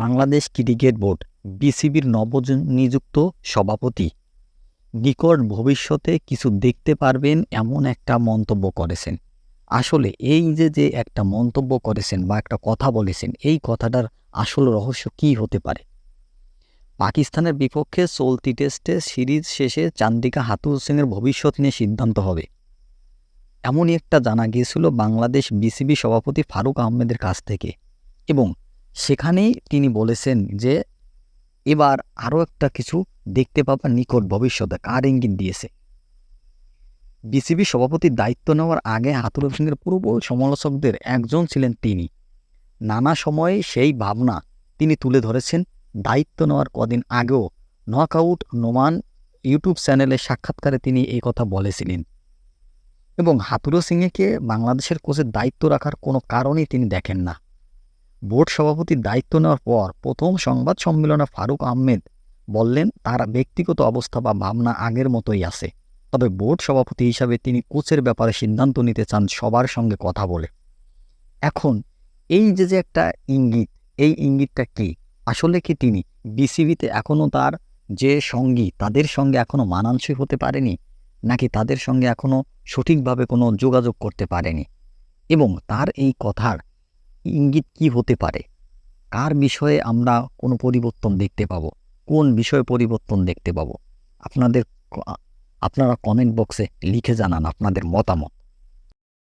Bangladesh cricket board বিসিবির নবনিযুক্ত সভাপতি নিকট ভবিষ্যতে কিছু দেখতে পারবেন এমন একটা মন্তব্য করেছেন। আসলে এই যে একটা মন্তব্য করেছেন বা একটা কথা বলেছেন, এই কথাটার আসল রহস্য কী হতে পারে? পাকিস্তানের বিপক্ষে চলতি টেস্টে সিরিজ শেষে চান্দিকা হাথুরু সিংয়ের ভবিষ্যৎ নিয়ে সিদ্ধান্ত হবে, এমনই একটা জানা গিয়েছিল বাংলাদেশ বিসিবি সভাপতি ফারুক আহমেদের কাছ থেকে। এবং সেখানেই তিনি বলেছেন যে এবার আরও একটা কিছু দেখতে পাবা নিকট ভবিষ্যতে। কার ইঙ্গিত দিয়েছে? বিসিবি সভাপতির দায়িত্ব নেওয়ার আগে হাথুরু সিংয়ের প্রবল সমালোচকদের একজন ছিলেন তিনি। নানা সময়ে সেই ভাবনা তিনি তুলে ধরেছেন। দায়িত্ব নেওয়ার কদিন আগেও নকআউট নোমান ইউটিউব চ্যানেলে সাক্ষাৎকারে তিনি এই কথা বলেছিলেন। এবং হাথুরু সিংকে বাংলাদেশের কোচের দায়িত্ব রাখার কোনো কারণই তিনি দেখেন না। বোর্ড সভাপতির দায়িত্ব নেওয়ার পর প্রথম সংবাদ সম্মেলনে ফারুক আহমেদ বললেন তার ব্যক্তিগত অবস্থা বা ভাবনা আগের মতোই আছে, তবে বোর্ড সভাপতি হিসাবে তিনি কোচের ব্যাপারে সিদ্ধান্ত নিতে চান সবার সঙ্গে কথা বলে। এখন এই যে একটা ইঙ্গিত, এই ইঙ্গিতটা কি? আসলে কি তিনি বিসিবিতে এখনও তার যে সঙ্গী তাদের সঙ্গে এখনও মানানসই হতে পারেনি, নাকি তাদের সঙ্গে এখনও সঠিকভাবে কোনো যোগাযোগ করতে পারেনি? এবং তার এই কথার ইঙ্গিত কি হতে পারে? কার বিষয়ে আমরা কোনো পরিবর্তন দেখতে পাবো? কোন বিষয়ে পরিবর্তন দেখতে পাবো? আপনারা কমেন্ট বক্সে লিখে জানান আপনাদের মতামত।